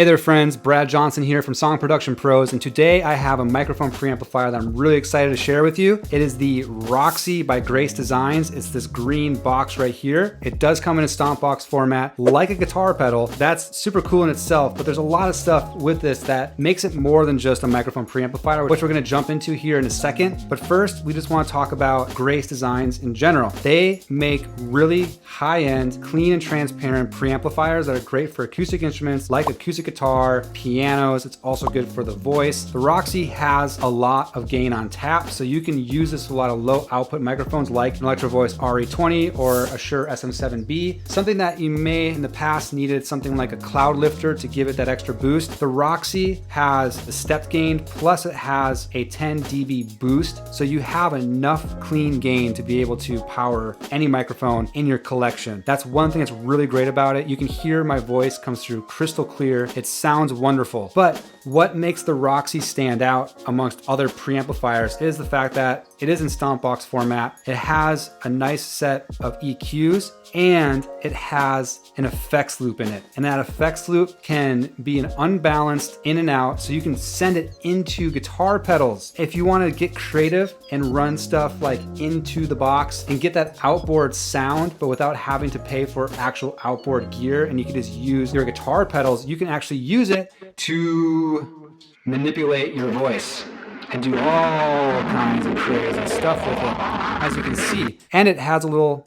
Hey there friends, Brad Johnson here from Song Production Pros, and today I have a microphone preamplifier that I'm really excited to share with you. It is the ROXi by Grace Designs. It's this green box right here. It does come in a stomp box format like a guitar pedal. That's super cool in itself, but there's a lot of stuff with this that makes it more than just a microphone preamplifier, which we're gonna jump into here in a second. But first, we just wanna talk about Grace Designs in general. They make really high-end, clean and transparent preamplifiers that are great for acoustic instruments like acoustic guitar, pianos. It's also good for the voice. The ROXi has a lot of gain on tap, so you can use this with a lot of low output microphones like an Electro Voice RE20 or a Shure SM7B. Something that you may in the past needed something like a cloud lifter to give it that extra boost. The ROXi has the stepped gain, plus it has a 10 dB boost, so you have enough clean gain to be able to power any microphone in your collection. That's one thing that's really great about it. You can hear my voice comes through crystal clear. It sounds wonderful. But what makes the ROXi stand out amongst other preamplifiers is the fact that it is in stomp box format. It has a nice set of EQs and it has an effects loop in it. And that effects loop can be an unbalanced in and out, so you can send it into guitar pedals. If you want to get creative and run stuff like into the box and get that outboard sound, but without having to pay for actual outboard gear, and you can just use your guitar pedals, you can actually use it to manipulate your voice and do all kinds of crazy stuff with it, as you can see. And it has a little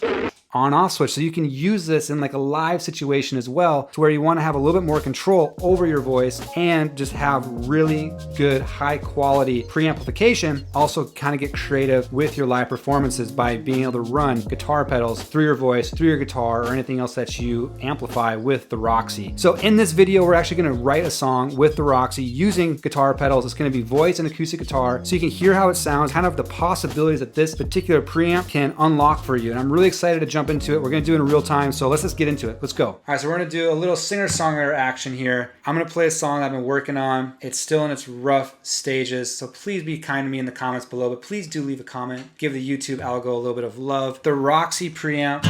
on-off switch, so you can use this in like a live situation as well, to where you want to have a little bit more control over your voice and just have really good high quality preamplification. Also kind of get creative with your live performances by being able to run guitar pedals through your voice, through your guitar, or anything else that you amplify with the ROXi. So in this video, we're actually going to write a song with the ROXi using guitar pedals. It's going to be voice and acoustic guitar, so you can hear how it sounds, kind of the possibilities that this particular preamp can unlock for you. And I'm really excited to jump into it. We're gonna do it in real time, so let's just get into it. Let's go. All right, so we're gonna do a little singer-songwriter action here. I'm gonna play a song that I've been working on. It's still in its rough stages, so please be kind to me in the comments below, but please do leave a comment. Give the YouTube algo a little bit of love. The ROXi preamp.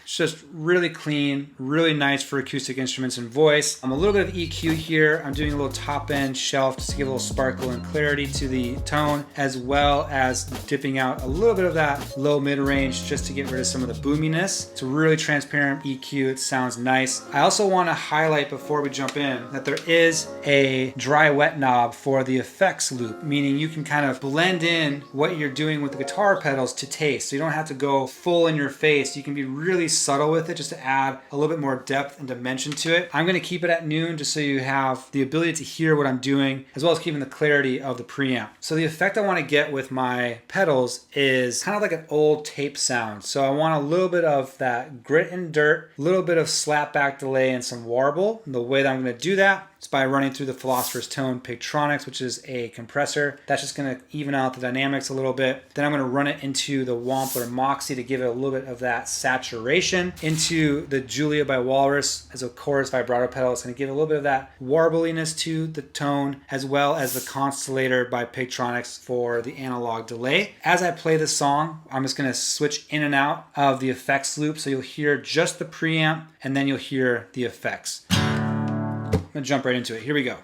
Just really clean, really nice for acoustic instruments and voice. I'm a little bit of EQ here. I'm doing a little top end shelf just to give a little sparkle and clarity to the tone, as well as dipping out a little bit of that low mid range just to get rid of some of the boominess. It's a really transparent EQ. It sounds nice. I also want to highlight before we jump in that there is a dry wet knob for the effects loop, meaning you can kind of blend in what you're doing with the guitar pedals to taste. So you don't have to go full in your face. You can be really subtle with it just to add a little bit more depth and dimension to it. I'm going to keep it at noon just so you have the ability to hear what I'm doing, as well as keeping the clarity of the preamp. So the effect I want to get with my pedals is kind of like an old tape sound. So I want a little bit of that grit and dirt, a little bit of slapback delay and some warble. And the way that I'm going to do that is by running through the Philosopher's Tone Pigtronics, which is a compressor. That's just going to even out the dynamics a little bit. Then I'm going to run it into the Wampler Moxie to give it a little bit of that saturation, into the Julia by Walrus as a chorus vibrato pedal. It's going to give a little bit of that warbliness to the tone, as well as the Constellator by Pigtronics for the analog delay. As I play this song, I'm just going to switch in and out of the effects loop, so you'll hear just the preamp and then you'll hear the effects. I'm gonna jump right into it. Here we go.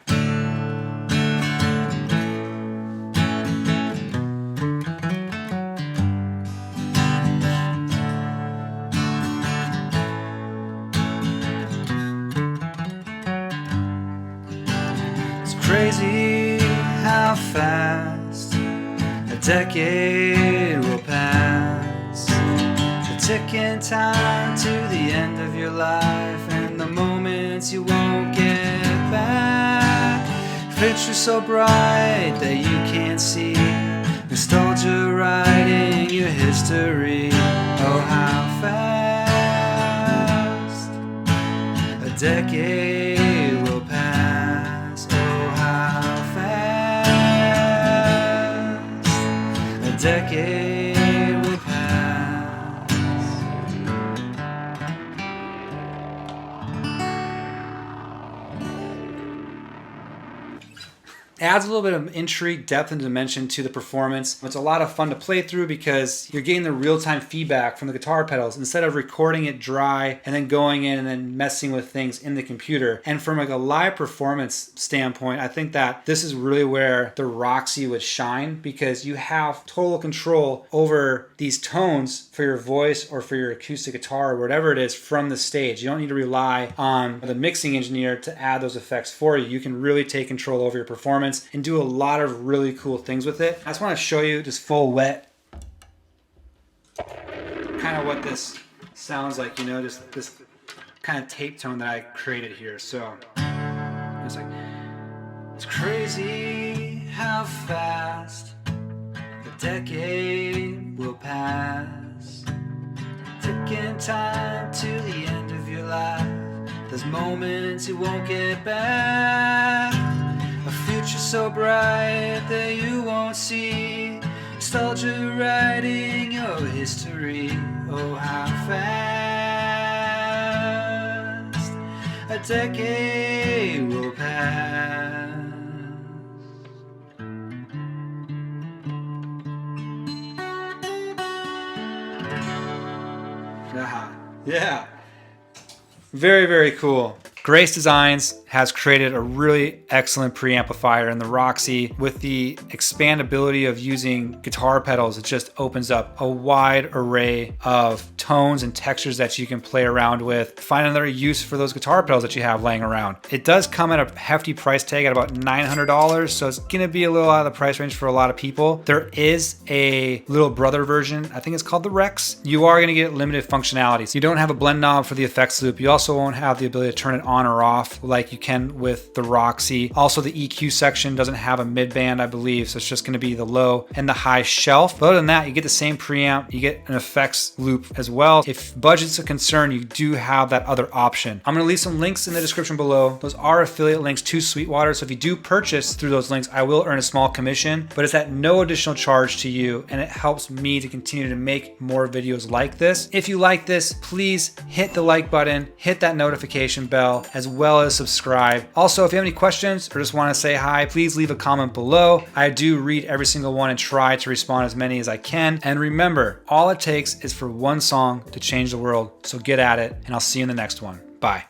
It's crazy how fast a decade will pass. The ticking time to the end of your life, and the moments you won't get back. Future so bright that you can't see. Nostalgia writing your history. Oh, how fast a decade will pass. Oh, how fast a decade will pass. Adds a little bit of intrigue, depth, and dimension to the performance. It's a lot of fun to play through because you're getting the real-time feedback from the guitar pedals instead of recording it dry and then going in and then messing with things in the computer. And from like a live performance standpoint, I think that this is really where the ROXi would shine, because you have total control over these tones for your voice or for your acoustic guitar or whatever it is from the stage. You don't need to rely on the mixing engineer to add those effects for you. You can really take control over your performance and do a lot of really cool things with it. I just want to show you just full wet kind of what this sounds like, you know, just this kind of tape tone that I created here. So it's like, it's crazy how fast the decade will pass, ticking time to the end of your life. There's moments you won't get back, a future so bright that you won't see, nostalgia writing your history. Oh, how fast a decade will pass. Yeah. Very, very cool. Grace Designs has created a really excellent preamplifier in the ROXi. With the expandability of using guitar pedals, it just opens up a wide array of tones and textures that you can play around with. Find another use for those guitar pedals that you have laying around. It does come at a hefty price tag at about $900, so it's gonna be a little out of the price range for a lot of people. There is a little brother version, I think it's called the Rex. You are gonna get limited functionality. So you don't have a blend knob for the effects loop. You also won't have the ability to turn it on or off like you can with the ROXi. Also, the EQ section doesn't have a mid band, I believe, so it's just gonna be the low and the high shelf. But other than that, you get the same preamp, you get an effects loop as well. If budget's a concern, you do have that other option. I'm gonna leave some links in the description below. Those are affiliate links to Sweetwater, so if you do purchase through those links, I will earn a small commission, but it's at no additional charge to you, and it helps me to continue to make more videos like this. If you like this, please hit the like button, hit that notification bell, as well as subscribe. Also, if you have any questions or just want to say hi, please leave a comment below. I do read every single one and try to respond as many as I can. And remember, all it takes is for one song to change the world. So get at it, and I'll see you in the next one. Bye.